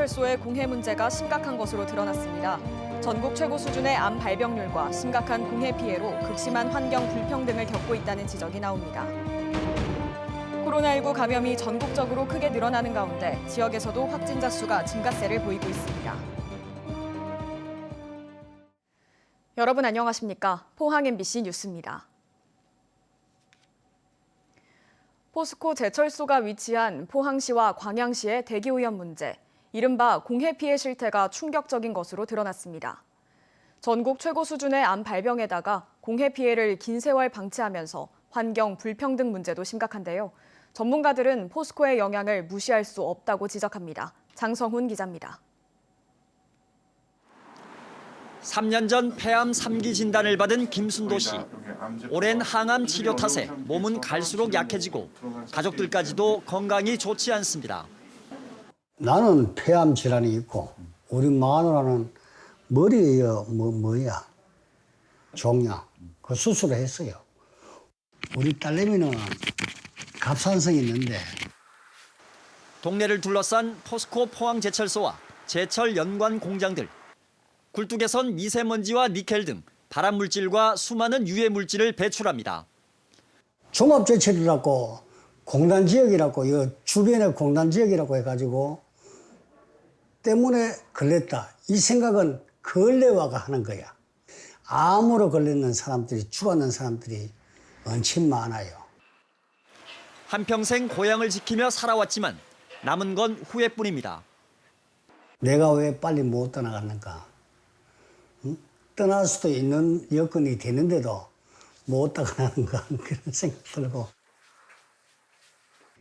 제철소의 공해 문제가 심각한 것으로 드러났습니다. 전국 최고 수준의 암 발병률과 심각한 공해 피해로 극심한 환경 불평등을 겪고 있다는 지적이 나옵니다. 코로나19 감염이 전국적으로 크게 늘어나는 가운데 지역에서도 확진자 수가 증가세를 보이고 있습니다. 여러분 안녕하십니까? 포항 MBC 뉴스입니다. 포스코 제철소가 위치한 포항시와 광양시의 대기오염 문제, 이른바 공해 피해 실태가 충격적인 것으로 드러났습니다. 전국 최고 수준의 암 발병에다가 공해 피해를 긴 세월 방치하면서 환경 불평등 문제도 심각한데요. 전문가들은 포스코의 영향을 무시할 수 없다고 지적합니다. 장성훈 기자입니다. 3년 전 폐암 3기 진단을 받은 김순도 씨. 오랜 항암 치료 탓에 몸은 갈수록 약해지고 가족들까지도 건강이 좋지 않습니다. 나는 폐암 질환이 있고 우리 마누라는 머리에 종양, 그 수술을 했어요. 우리 딸내미는 갑상선이 있는데 동네를 둘러싼 포스코 포항제철소와 제철 연관 공장들. 굴뚝에선 미세먼지와 니켈 등 발암물질과 수많은 유해물질을 배출합니다. 종합제철이라고 공단지역이라고 이 주변에 공단지역이라고 해가지고 때문에 걸렸다. 이 생각은 걸레와가 하는 거야. 암으로 걸리는 사람들이 죽었는 사람들이 엄청 많아요. 한평생 고향을 지키며 살아왔지만 남은 건 후회뿐입니다. 내가 왜 빨리 못 떠나갔는가? 응? 떠날 수도 있는 여건이 되는데도 못 떠나는가 그런 생각 들고.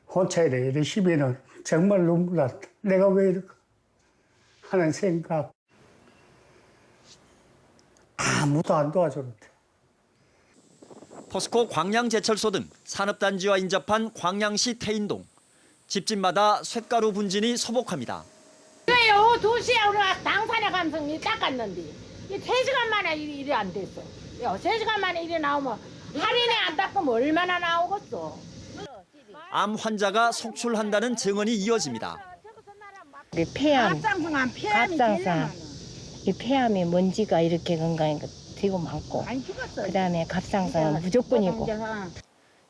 혼자 이래 쉬면은 정말 눈물 났다. 내가 왜 이럴까 하는 생각. 아무도 안 도와주는데. 포스코 광양제철소 등 산업단지와 인접한 광양시 태인동. 집집마다 쇳가루 분진이 소복합니다. 왜요? 2시에 우리가 당산에 가면서 닦았는데 3시간 만에 일이 안 됐어. 3시간 만에 일이 나오면 할인이 안 닦으면 얼마나 나오겠어. 암 환자가 속출한다는 증언이 이어집니다. 우리 폐암, 갑상선 갑상선, 이 폐암이 먼지가 이렇게 건강에 되고 많고, 그다음에 갑상선은 무조건이고.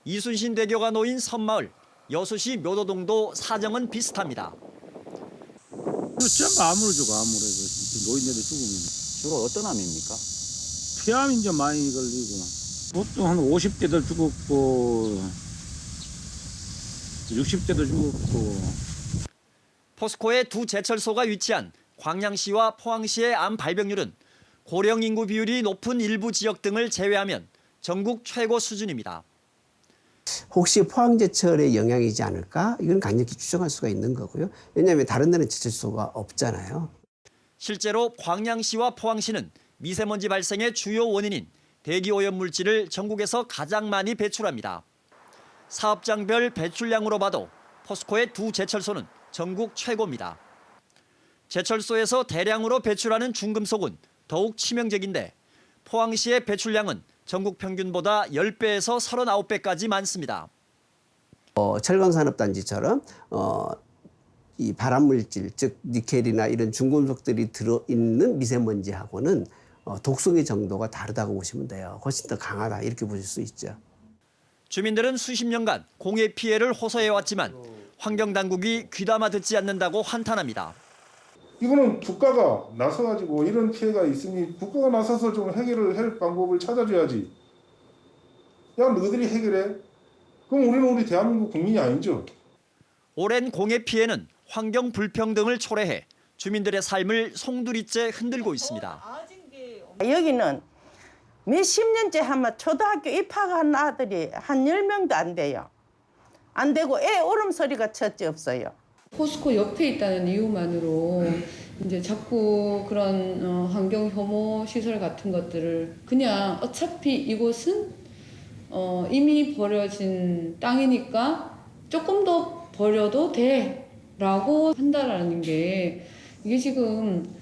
이순신 대교가 놓인 섬마을, 여수시 묘도동도 사정은 비슷합니다. 전부 암으로 죽어, 암으로. 노인네들 죽으면. 주로 어떤 암입니까? 폐암이 이제 많이 걸리고. 보통 한 50대도 죽었고, 60대도 죽었고. 포스코의 두 제철소가 위치한 광양시와 포항시의 암 발병률은 고령 인구 비율이 높은 일부 지역 등을 제외하면 전국 최고 수준입니다. 혹시 포항제철의 영향이지 않을까? 이건 강력히 추정할 수가 있는 거고요. 왜냐하면 다른 데는 제철소가 없잖아요. 실제로 광양시와 포항시는 미세먼지 발생의 주요 원인인 대기오염 물질을 전국에서 가장 많이 배출합니다. 사업장별 배출량으로 봐도 포스코의 두 제철소는 전국 최고입니다. 제철소에서 대량으로 배출하는 중금속은 더욱 치명적인데 포항시의 배출량은 전국 평균보다 10배에서 39배까지 많습니다. 철강산업단지처럼 이 발암물질, 즉 니켈이나 이런 중금속들이 들어있는 미세먼지하고는 독성의 정도가 다르다고 보시면 돼요. 훨씬 더 강하다 이렇게 보실 수 있죠. 주민들은 수십 년간 공해 피해를 호소해왔지만 환경당국이 귀담아 듣지 않는다고 한탄합니다. 이거는 국가가 나서가지고 이런 피해가 있으니 국가가 나서서 좀 해결을 할 방법을 찾아줘야지. 야, 너희들이 해결해? 그럼 우리 대한민국 국민이 아니죠. 오랜 공해 피해는 환경 불평등을 초래해 주민들의 삶을 송두리째 흔들고 있습니다. 여기는 몇십 년째 하면 초등학교 입학한 아들이 한 10명도 안 돼요. 안 되고 애 울음소리가 첫째 없어요. 포스코 옆에 있다는 이유만으로 이제 자꾸 그런 환경 혐오 시설 같은 것들을 그냥 어차피 이곳은 이미 버려진 땅이니까 조금 더 버려도 돼라고 한다라는 게 이게 지금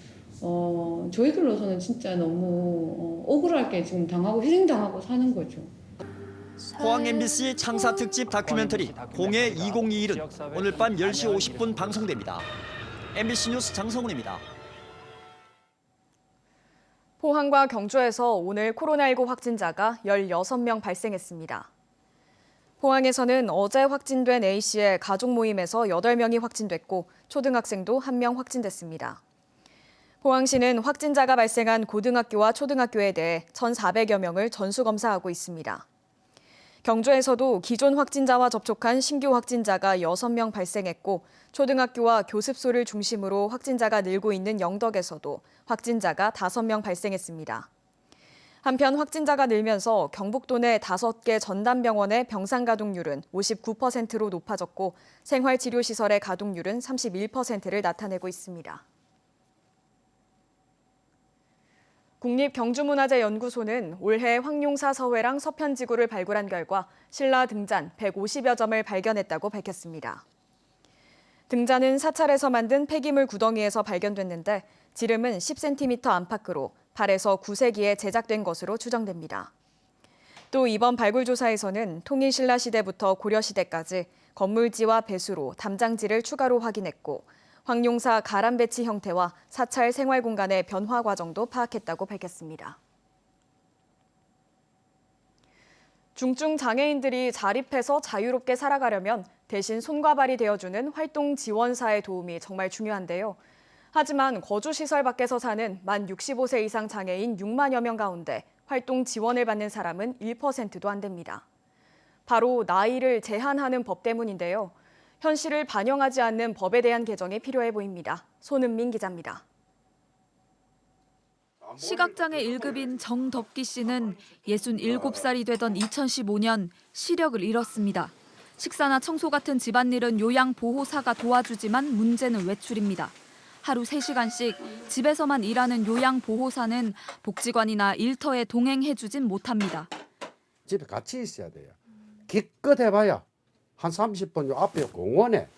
저희들로서는 진짜 너무 억울하게 지금 당하고 희생당하고 사는 거죠. 포항 MBC 창사 특집 다큐멘터리 공해 2021은 오늘 밤 10시 50분 방송됩니다. MBC 뉴스 장성훈입니다. 포항과 경주에서 오늘 코로나19 확진자가 16명 발생했습니다. 포항에서는 어제 확진된 A씨의 가족 모임에서 8명이 확진됐고 초등학생도 1명 확진됐습니다. 포항시는 확진자가 발생한 고등학교와 초등학교에 대해 1,400여 명을 전수검사하고 있습니다. 경주에서도 기존 확진자와 접촉한 신규 확진자가 6명 발생했고 초등학교와 교습소를 중심으로 확진자가 늘고 있는 영덕에서도 확진자가 5명 발생했습니다. 한편 확진자가 늘면서 경북도 내 5개 전담병원의 병상 가동률은 59%로 높아졌고 생활치료시설의 가동률은 31%를 나타내고 있습니다. 국립경주문화재연구소는 올해 황룡사 서회랑 서편지구를 발굴한 결과 신라 등잔 150여 점을 발견했다고 밝혔습니다. 등잔은 사찰에서 만든 폐기물 구덩이에서 발견됐는데 지름은 10cm 안팎으로 8에서 9세기에 제작된 것으로 추정됩니다. 또 이번 발굴 조사에서는 통일신라 시대부터 고려시대까지 건물지와 배수로, 담장지를 추가로 확인했고 황룡사 가람 배치 형태와 사찰 생활 공간의 변화 과정도 파악했다고 밝혔습니다. 중증 장애인들이 자립해서 자유롭게 살아가려면 대신 손과 발이 되어주는 활동 지원사의 도움이 정말 중요한데요. 하지만 거주시설 밖에서 사는 만 65세 이상 장애인 6만여 명 가운데 활동 지원을 받는 사람은 1%도 안 됩니다. 바로 나이를 제한하는 법 때문인데요. 현실을 반영하지 않는 법에 대한 개정이 필요해 보입니다. 손은민 기자입니다. 시각장애 1급인 정덕기 씨는 67살이 되던 2015년 시력을 잃었습니다. 식사나 청소 같은 집안일은 요양보호사가 도와주지만 문제는 외출입니다. 하루 3시간씩 집에서만 일하는 요양보호사는 복지관이나 일터에 동행해주진 못합니다. 집에 같이 있어야 돼요. 기껏 해봐야 한 30분 요 앞에 공원에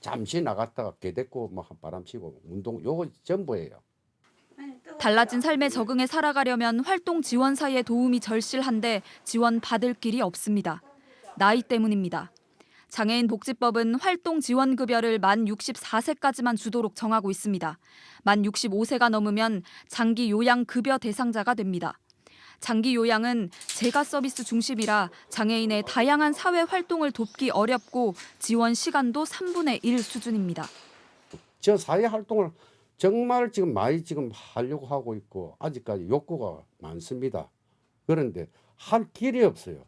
잠시 나갔다가 개대고 뭐 한바람 쉬고 운동 요거 전부예요. 달라진 삶에 적응해 살아가려면 활동 지원사의 도움이 절실한데 지원 받을 길이 없습니다. 나이 때문입니다. 장애인 복지법은 활동 지원 급여를 만 64세까지만 주도록 정하고 있습니다. 만 65세가 넘으면 장기 요양 급여 대상자가 됩니다. 장기 요양은 재가 서비스 중심이라 장애인의 다양한 사회 활동을 돕기 어렵고 지원 시간도 3분의 1 수준입니다. 저 사회 활동을 정말 지금 많이 하려고 하고 있고 아직까지 욕구가 많습니다. 그런데 할 길이 없어요.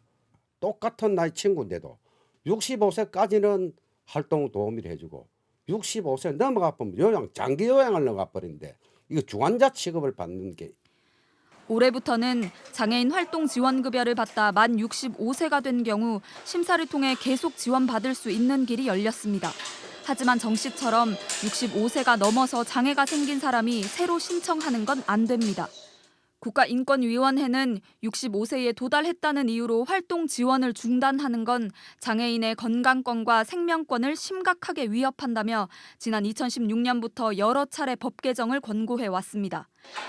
똑같은 나이 친구인데도 65세까지는 활동 도움을 해주고 65세 넘어가 보면 장기 요양을 넘어가 버리는데 이거 중환자 취급을 받는 게 올해부터는 장애인 활동 지원급여를 받다 만 65세가 된 경우 심사를 통해 계속 지원받을 수 있는 길이 열렸습니다. 하지만 정 씨처럼 65세가 넘어서 장애가 생긴 사람이 새로 신청하는 건 안 됩니다. 국가인권위원회는 65세에 도달했다는 이유로 활동 지원을 중단하는 건 장애인의 건강권과 생명권을 심각하게 위협한다며 지난 2016년부터 여러 차례 법 개정을 권고해 왔습니다.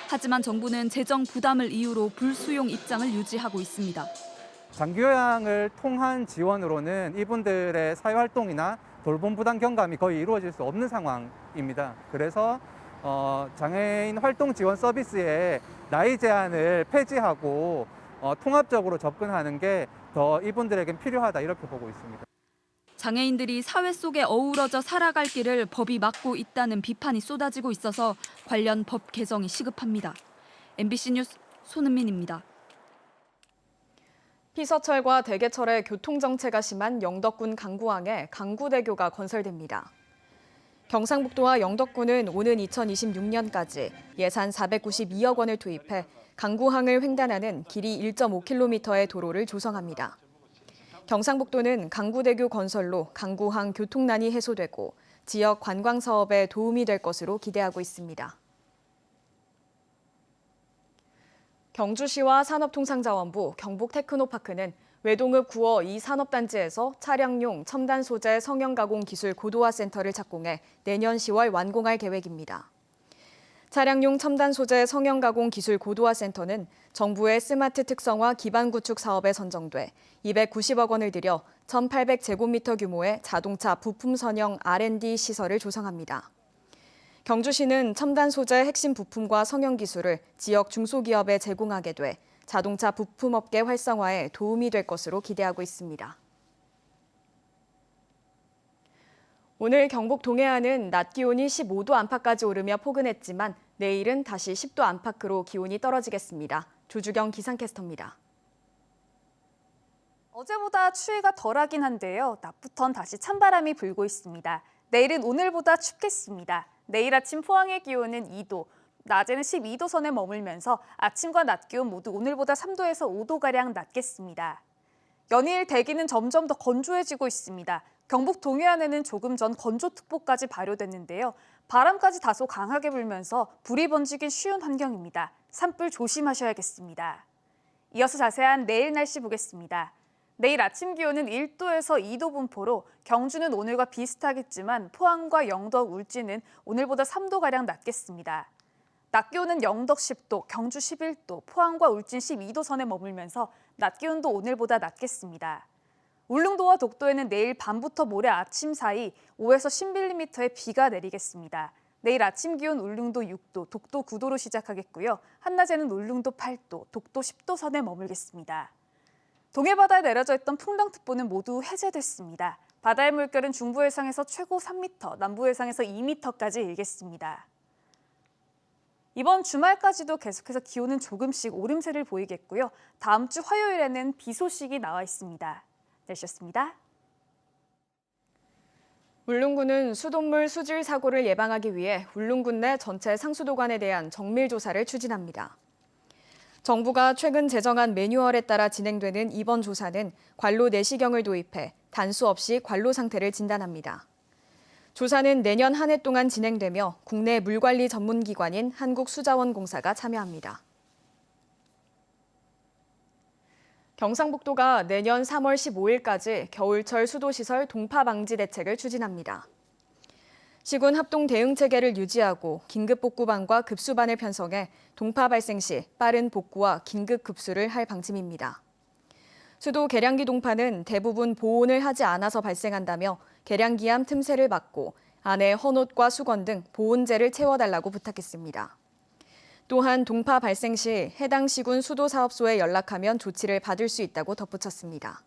하지만 정부는 재정 부담을 이유로 불수용 입장을 유지하고 있습니다. 장기요양을 통한 지원으로는 이분들의 사회활동이나 돌봄 부담 경감이 거의 이루어질 수 없는 상황입니다. 그래서 장애인 활동 지원 서비스에 나이 제한을 폐지하고 통합적으로 접근하는 게 더 이분들에겐 필요하다 이렇게 보고 있습니다. 장애인들이 사회 속에 어우러져 살아갈 길을 법이 막고 있다는 비판이 쏟아지고 있어서 관련 법 개정이 시급합니다. MBC 뉴스 손은민입니다. 피서철과 대게철의 교통정체가 심한 영덕군 강구항에 강구대교가 건설됩니다. 경상북도와 영덕군은 오는 2026년까지 예산 492억 원을 투입해 강구항을 횡단하는 길이 1.5km의 도로를 조성합니다. 경상북도는 강구대교 건설로 강구항 교통난이 해소되고 지역 관광 사업에 도움이 될 것으로 기대하고 있습니다. 경주시와 산업통상자원부, 경북테크노파크는 외동읍 9호 2산업단지에서 차량용 첨단 소재 성형가공 기술 고도화 센터를 착공해 내년 10월 완공할 계획입니다. 차량용 첨단 소재 성형가공 기술 고도화 센터는 정부의 스마트 특성화 기반 구축 사업에 선정돼 290억 원을 들여 1,800제곱미터 규모의 자동차 부품 선형 R&D 시설을 조성합니다. 경주시는 첨단 소재 핵심 부품과 성형 기술을 지역 중소기업에 제공하게 돼 자동차 부품업계 활성화에 도움이 될 것으로 기대하고 있습니다. 오늘 경북 동해안은 낮 기온이 15도 안팎까지 오르며 포근했지만 내일은 다시 10도 안팎으로 기온이 떨어지겠습니다. 조주경 기상캐스터입니다. 어제보다 추위가 덜하긴 한데요. 낮부턴 다시 찬바람이 불고 있습니다. 내일은 오늘보다 춥겠습니다. 내일 아침 포항의 기온은 2도, 낮에는 12도 선에 머물면서 아침과 낮 기온 모두 오늘보다 3도에서 5도가량 낮겠습니다. 연이을 대기는 점점 더 건조해지고 있습니다. 경북 동해안에는 조금 전 건조특보까지 발효됐는데요. 바람까지 다소 강하게 불면서 불이 번지기 쉬운 환경입니다. 산불 조심하셔야겠습니다. 이어서 자세한 내일 날씨 보겠습니다. 내일 아침 기온은 1도에서 2도 분포로 경주는 오늘과 비슷하겠지만 포항과 영덕, 울진은 오늘보다 3도가량 낮겠습니다. 낮 기온은 영덕 10도, 경주 11도, 포항과 울진 12도 선에 머물면서 낮 기온도 오늘보다 낮겠습니다. 울릉도와 독도에는 내일 밤부터 모레 아침 사이 5에서 10mm의 비가 내리겠습니다. 내일 아침 기온 울릉도 6도, 독도 9도로 시작하겠고요. 한낮에는 울릉도 8도, 독도 10도 선에 머물겠습니다. 동해바다에 내려져 있던 풍랑특보는 모두 해제됐습니다. 바다의 물결은 중부 해상에서 최고 3m, 남부 해상에서 2m까지 일겠습니다. 이번 주말까지도 계속해서 기온은 조금씩 오름세를 보이겠고요. 다음 주 화요일에는 비 소식이 나와 있습니다. 날씨였습니다. 울릉군은 수돗물 수질 사고를 예방하기 위해 울릉군 내 전체 상수도관에 대한 정밀 조사를 추진합니다. 정부가 최근 제정한 매뉴얼에 따라 진행되는 이번 조사는 관로 내시경을 도입해 단수 없이 관로 상태를 진단합니다. 조사는 내년 한 해 동안 진행되며 국내 물관리 전문기관인 한국수자원공사가 참여합니다. 경상북도가 내년 3월 15일까지 겨울철 수도시설 동파 방지 대책을 추진합니다. 시군 합동 대응 체계를 유지하고 긴급 복구반과 급수반을 편성해 동파 발생 시 빠른 복구와 긴급 급수를 할 방침입니다. 수도 계량기 동파는 대부분 보온을 하지 않아서 발생한다며 계량기암 틈새를 막고 안에 헌옷과 수건 등 보온재를 채워달라고 부탁했습니다. 또한 동파 발생 시 해당 시군 수도사업소에 연락하면 조치를 받을 수 있다고 덧붙였습니다.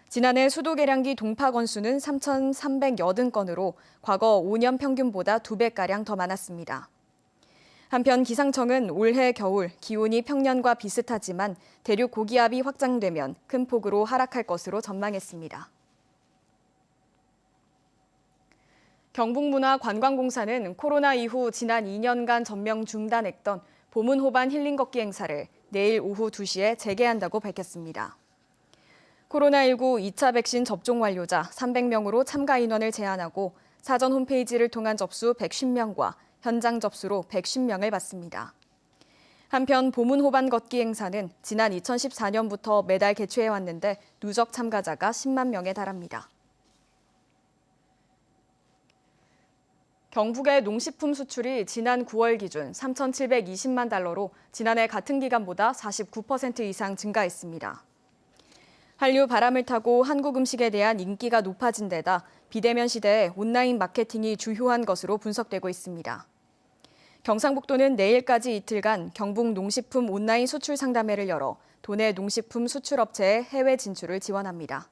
지난해 수도 계량기 동파 건수는 3,380건으로 과거 5년 평균보다 2배가량 더 많았습니다. 한편 기상청은 올해 겨울 기온이 평년과 비슷하지만 대륙 고기압이 확장되면 큰 폭으로 하락할 것으로 전망했습니다. 경북문화관광공사는 코로나 이후 지난 2년간 전명 중단했던 보문호반 힐링 걷기 행사를 내일 오후 2시에 재개한다고 밝혔습니다. 코로나19 2차 백신 접종 완료자 300명으로 참가 인원을 제한하고 사전 홈페이지를 통한 접수 110명과 현장 접수로 110명을 받습니다. 한편 보문호반 걷기 행사는 지난 2014년부터 매달 개최해왔는데 누적 참가자가 10만 명에 달합니다. 경북의 농식품 수출이 지난 9월 기준 3,720만 달러로 지난해 같은 기간보다 49% 이상 증가했습니다. 한류 바람을 타고 한국 음식에 대한 인기가 높아진 데다 비대면 시대에 온라인 마케팅이 주요한 것으로 분석되고 있습니다. 경상북도는 내일까지 이틀간 경북 농식품 온라인 수출 상담회를 열어 도내 농식품 수출업체의 해외 진출을 지원합니다.